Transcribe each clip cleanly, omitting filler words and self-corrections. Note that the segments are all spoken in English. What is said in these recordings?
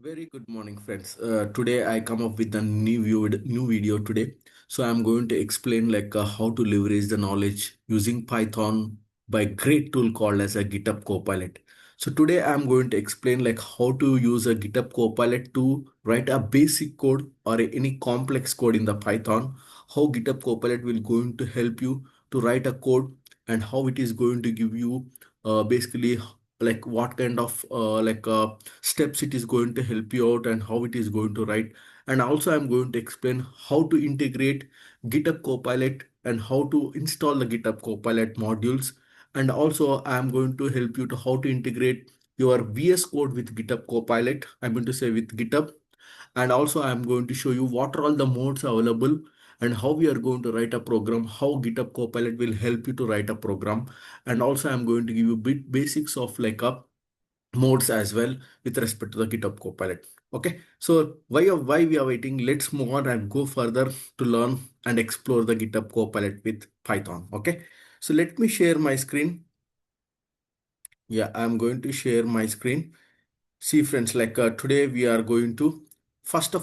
Very good morning, friends. Today I come up with a new video today. So I'm going to explain how to leverage the knowledge using Python by a great tool called as a GitHub Copilot. So today I'm going to explain how to use a GitHub Copilot to write a basic code or any complex code in the Python. How GitHub Copilot will going to help you to write a code and how it is going to give you basically what kind of steps it is going to help you out and how it is going to write. And also I'm going to explain how to integrate GitHub Copilot and how to install the GitHub Copilot modules. And also I'm going to help you to how to integrate your VS Code with GitHub Copilot. I'm going to say with GitHub. And also I'm going to show you what are all the modes available and how we are going to write a program, how GitHub Copilot will help you to write a program. And also I'm going to give you bit basics of a modes as well with respect to the GitHub Copilot. Okay, so why we are waiting? Let's move on and go further to learn and explore the GitHub Copilot with Python. Okay, so let me share my screen. Yeah, I'm going to share my screen. See friends, today we are going to, first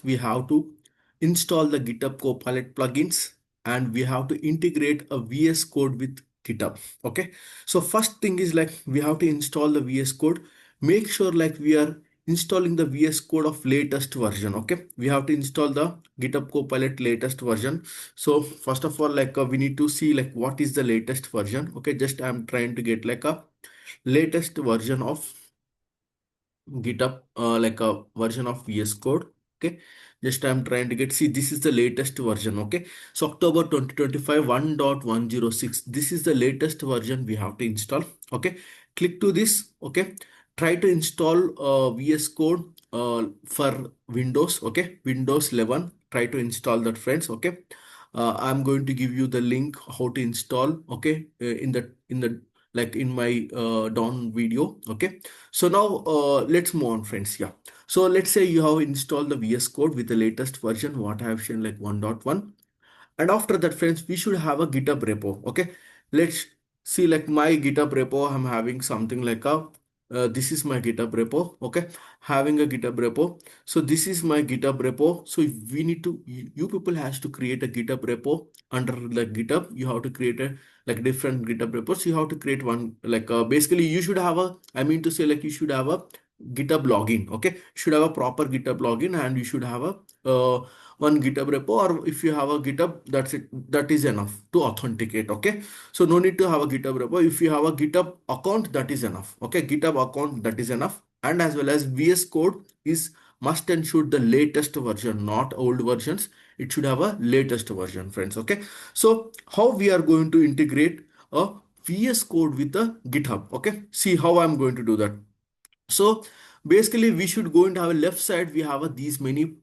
we have to install the GitHub Copilot plugins and we have to integrate a VS Code with GitHub. Okay. So first thing is we have to install the VS Code. Make sure we are installing the VS Code of latest version. Okay. We have to install the GitHub Copilot latest version. So first of all, we need to see what is the latest version. Okay. Just I'm trying to get a latest version of GitHub, like a version of VS Code. Okay, just I'm trying to get, see, this is the latest version. Okay, so October 2025 1.106, this is the latest version we have to install. Okay, click to this. Okay, try to install VS Code for Windows. Okay, Windows 11, try to install that, friends. Okay, I'm going to give you the link how to install. Okay, in the in my down video. Okay, so now let's move on, friends. Yeah, so let's say you have installed the VS Code with the latest version what I have shown, like 1.1. And after that, friends, we should have a GitHub repo. Okay, let's see, my GitHub repo, I'm having something like a this is my GitHub repo. Okay, having a GitHub repo. So this is my GitHub repo. So we need to, you people has to create a GitHub repo under the GitHub. You have to create a different GitHub repos. You have to create one, basically you should have a, I mean to say, you should have a GitHub login. Okay, you should have a proper GitHub login and you should have a one GitHub repo, or if you have a GitHub, that's it, that is enough to authenticate. Okay, so no need to have a GitHub repo. If you have a GitHub account, that is enough. Okay, GitHub account, that is enough. And as well as VS Code is must and should the latest version, not old versions. It should have a latest version, friends. Okay, so how we are going to integrate a VS Code with the GitHub? Okay, see how I'm going to do that. So basically we should go into our left side, we have these many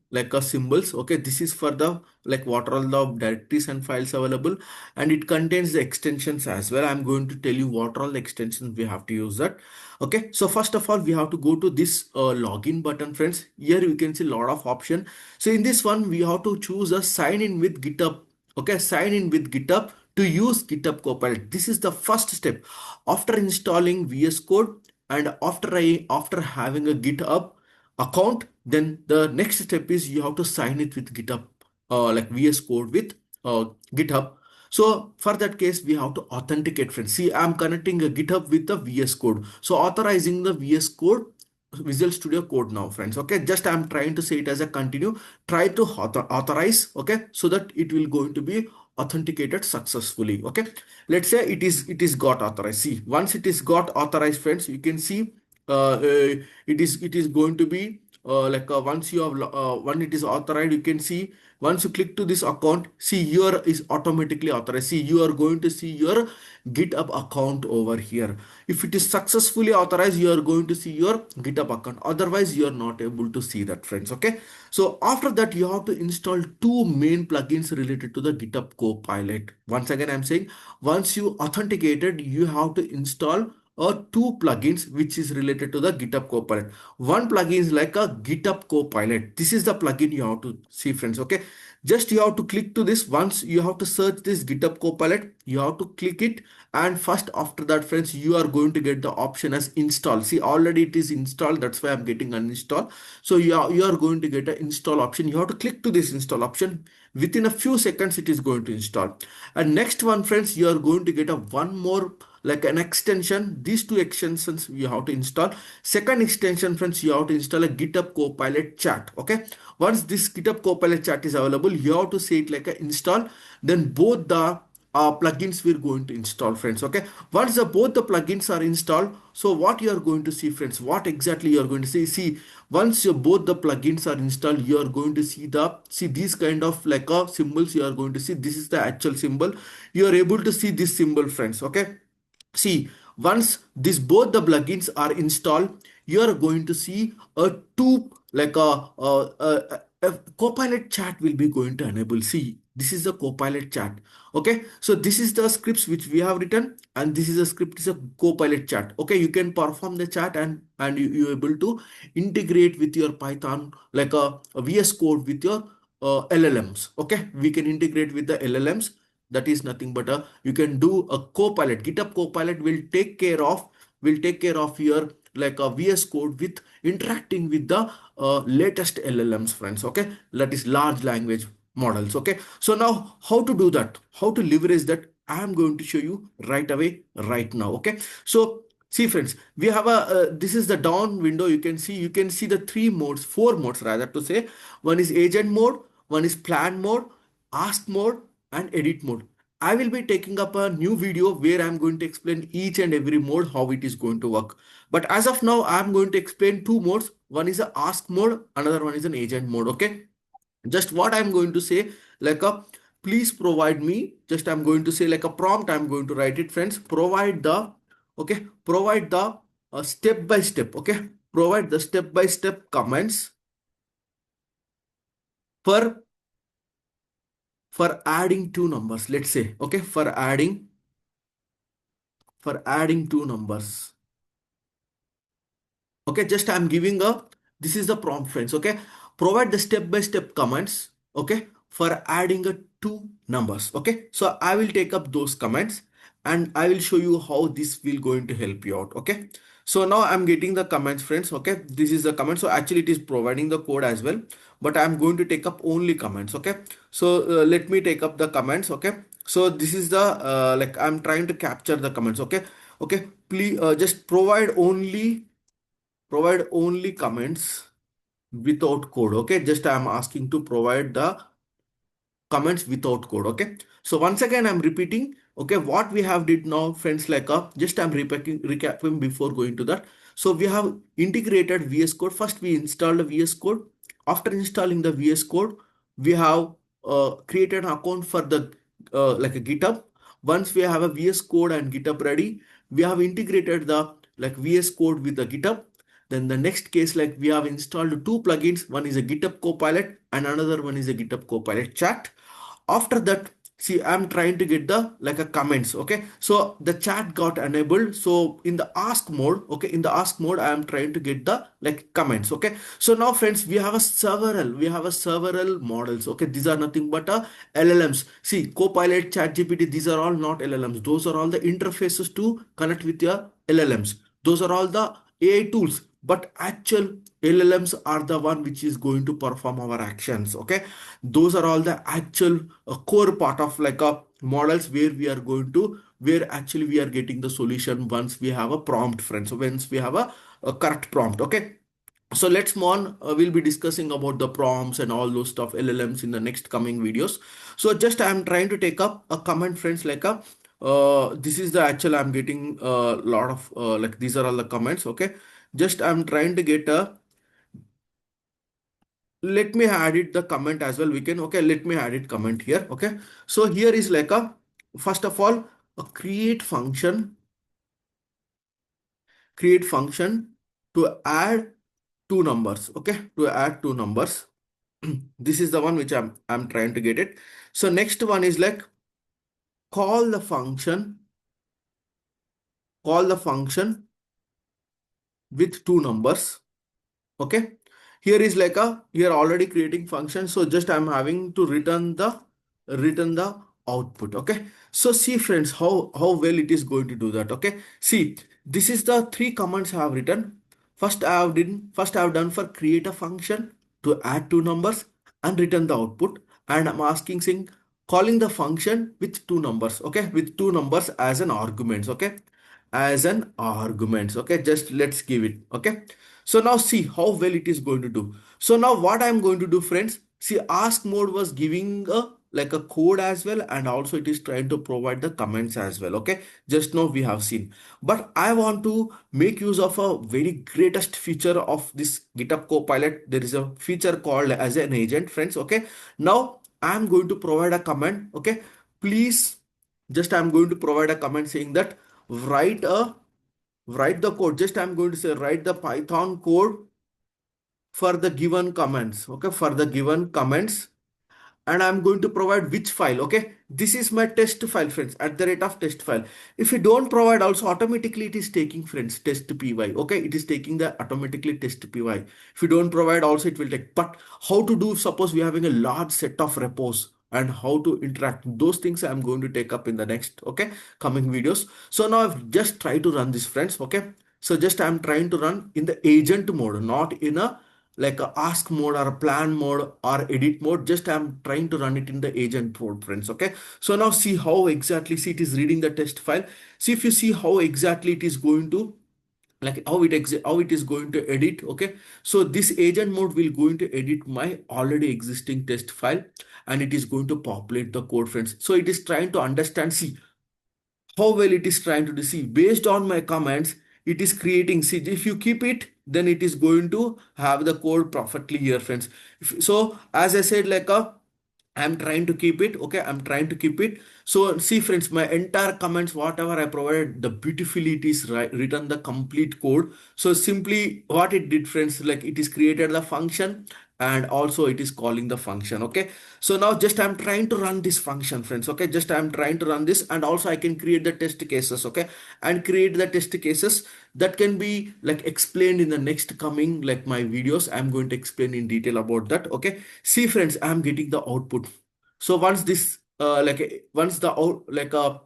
symbols. Okay, this is for the what are all the directories and files available, and it contains the extensions as well. I'm going to tell you what are all the extensions we have to use that. Okay, so first of all we have to go to this login button, friends. Here you can see a lot of option. So in this one we have to choose a sign in with GitHub. Okay, sign in with GitHub to use GitHub Copilot. This is the first step after installing VS Code. And after having a GitHub account, then the next step is you have to sign it with GitHub, like VS Code with GitHub. So for that case, we have to authenticate, friends. See, I'm connecting a GitHub with the VS Code. So authorizing the VS Code, Visual Studio Code now, friends. Okay, just I'm trying to say it as a continue. Try to authorize. Okay, so that it will going to be authenticated successfully. Okay, let's say it is got authorized. See, once it is got authorized, friends, you can see it is going to be once you have when it is authorized, you can see once you click to this account, see your is automatically authorized. See, you are going to see your GitHub account over here. If it is successfully authorized, you are going to see your GitHub account. Otherwise you are not able to see that, friends. Okay, so after that you have to install two main plugins related to the GitHub Copilot. Once again I'm saying, once you authenticated, you have to install two plugins which is related to the GitHub Copilot. One plugin is like a GitHub Copilot. This is the plugin you have to see, friends. Okay, just you have to click to this. Once you have to search this GitHub Copilot, you have to click it, and first after that, friends, you are going to get the option as install. See, already it is installed. That's why I'm getting uninstall. So you are going to get an install option. You have to click to this install option. Within a few seconds, it is going to install. And next one, friends, you are going to get a one more like an extension. These two extensions you have to install. Second extension, friends, you have to install a GitHub Copilot chat. Okay, once this GitHub Copilot chat is available, you have to say it like a install. Then both the plugins we're going to install, friends. Okay, once both the plugins are installed, so what you are going to see, friends, what exactly you are going to see, once both the plugins are installed, you are going to see these kind of like symbols. You are going to see this is the actual symbol. You are able to see this symbol, friends. Okay, see, once this both the plugins are installed, you are going to see a two like a Copilot chat will be going to enable. See, this is the Copilot chat. Okay, so this is the scripts which we have written, and this is a script is a Copilot chat. Okay, you can perform the chat, and you able to integrate with your Python like a VS Code with your LLMs. Okay, we can integrate with the LLMs. That is nothing but a you can do a Copilot. GitHub Copilot will take care of your like a VS Code with interacting with the latest LLMs, friends. Okay, that is large language models. Okay, so now how to do that, how to leverage that, I am going to show you right away right now. Okay, so see, friends, we have a this is the down window. You can see the four modes rather to say. One is agent mode, one is plan mode, ask mode, and edit mode. I will be taking up a new video where I'm going to explain each and every mode how it is going to work. But as of now, I'm going to explain two modes. One is a ask mode, another one is an agent mode. Okay, just what I'm going to say, like a please provide me, just I'm going to say like a prompt, I'm going to write it, friends. Provide the step by step. Okay, provide the step by step comments for adding two numbers, let's say. Okay, for adding two numbers. Okay, just I'm giving this is the prompt, friends. Okay, provide the step-by-step commands. Okay, for adding two numbers. Okay, so I will take up those commands and I will show you how this will going to help you out. Okay, so now I'm getting the commands, friends. Okay, this is the command. So actually it is providing the code as well, but I'm going to take up only commands. Okay, so let me take up the commands. Okay, so this is the like I'm trying to capture the commands. Okay, please just provide only comments without code. Okay, just I'm asking to provide the comments without code. Okay, so once again I'm repeating. Okay, what we have did now, friends, like just I'm recapping before going to that. So we have integrated VS Code. First we installed the VS Code. After installing the VS Code, we have created an account for the like a GitHub. Once we have a VS Code and GitHub ready, we have integrated the like VS Code with the GitHub. Then the next case, like we have installed two plugins. One is a GitHub Copilot and another one is a GitHub Copilot chat. After that, see, I'm trying to get the like a comments. Okay, so the chat got enabled. So in the ask mode, okay, in the ask mode, I am trying to get the like comments. Okay, so now, friends, we have a several models. Okay, these are nothing but LLMs. See, Copilot, chat GPT, these are all not LLMs. Those are all the interfaces to connect with your LLMs. Those are all the AI tools, but actual LLMs are the one which is going to perform our actions. Okay, those are all the actual core part of like a models where actually we are getting the solution once we have a prompt, friends. So once we have a correct prompt. Okay, so let's move on. We'll be discussing about the prompts and all those stuff LLMs in the next coming videos. So just I'm trying to take up a comment, friends, like a this is the actual I'm getting a lot of like these are all the comments. Okay, just I'm trying to get a let me add it the comment as well. We can, okay, let me add it comment here. Okay, so here is like a first of all a create function to add two numbers. Okay, to add two numbers. This is the one which I'm trying to get it. So next one is like call the function call the function with two numbers. Okay, here is like a, here already creating function, so just I'm having to return the output. Okay, so see friends, how well it is going to do that. Okay, see, this is the three commands I have written. First I have done for create a function to add two numbers and return the output, and I'm asking saying calling the function with two numbers. Okay, with two numbers as an arguments. Okay, as an arguments. Okay, just let's give it. Okay, so now see how well it is going to do. So now what I'm going to do friends, see, ask mode was giving a like a code as well, and also it is trying to provide the comments as well. Okay, just now we have seen, but I want to make use of a very greatest feature of this GitHub Copilot. There is a feature called as an agent friends. Okay, now I'm going to provide a comment. Okay, please, just I'm going to provide a comment saying that write the code. Just I'm going to say write the Python code for the given comments. Okay, for the given comments, and I'm going to provide which file. Okay, this is my test file friends, at the rate of test file. If you don't provide, also automatically it is taking friends test py. Okay, it is taking the automatically test py. If you don't provide, also it will take. But how to do, suppose we are having a large set of repos, and how to interact, those things I'm going to take up in the next, okay, coming videos. So now I've just tried to run this friends. Okay, so just I'm trying to run in the agent mode, not in a like a ask mode or a plan mode or edit mode. Just I'm trying to run it in the agent mode friends. Okay, so now see how exactly, see, it is reading the test file. See, if you see how exactly it is going to, like how it is going to edit. Okay, so this agent mode will going to edit my already existing test file, and it is going to populate the code friends. So it is trying to understand, see how well it is trying to deceive based on my comments. It is creating, see, if you keep it, then it is going to have the code perfectly here friends. So as I said, like I'm trying to keep it. Okay, I'm trying to keep it. So see friends, my entire comments, whatever I provided, the beautifully it is written the complete code. So simply what it did friends, like it is created the function, and also it is calling the function. Okay, so now just I'm trying to run this function friends. Okay, just I'm trying to run this, and also I can create the test cases. Okay, and create the test cases that can be like explained in the next coming like my videos. I'm going to explain in detail about that. Okay, see friends, I'm getting the output. So once this once the out like a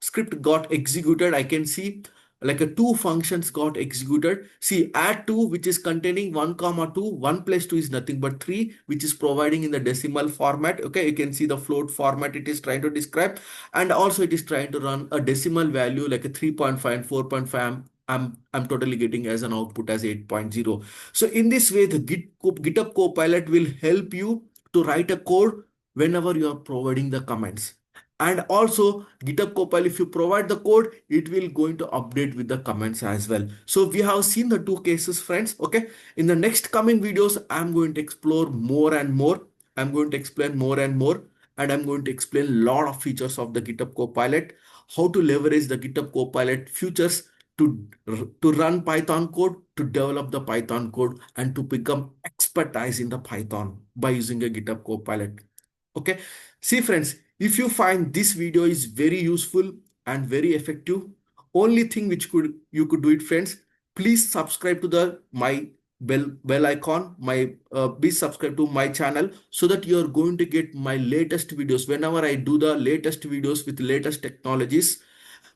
script got executed, I can see like a two functions got executed. See, add 2 which is containing 1 comma 2, 1 plus 2 is nothing but 3, which is providing in the decimal format. Okay, you can see the float format it is trying to describe, and also it is trying to run a decimal value like a 3.5 and 4.5. I'm totally getting as an output as 8.0. So in this way, the GitHub Copilot will help you to write a code whenever you are providing the comments. And also GitHub Copilot, if you provide the code, it will going to update with the comments as well. So we have seen the two cases friends. Okay, in the next coming videos, I'm going to explore more and more. I'm going to explain more and more, and I'm going to explain a lot of features of the GitHub Copilot, how to leverage the GitHub Copilot features to run Python code, to develop the Python code, and to become expertise in the Python by using a GitHub Copilot. Okay, see friends, if you find this video is very useful and very effective, only thing which could you could do it friends, please subscribe to the my bell icon, my please subscribe to my channel, so that you are going to get my latest videos. Whenever I do the latest videos with latest technologies,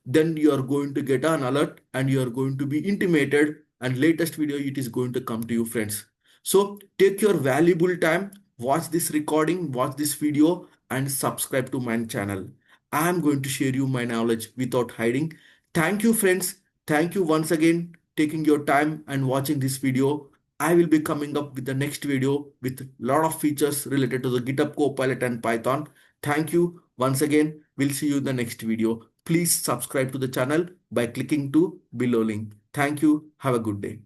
then you are going to get an alert, and you are going to be intimated, and latest video it is going to come to you friends. So take your valuable time, watch this recording, watch this video, and subscribe to my channel. I am going to share you my knowledge without hiding. Thank you friends, thank you once again taking your time and watching this video. I will be coming up with the next video with a lot of features related to the GitHub Copilot and Python. Thank you once again. We'll see you in the next video. Please subscribe to the channel by clicking to below link. Thank you. Have a good day.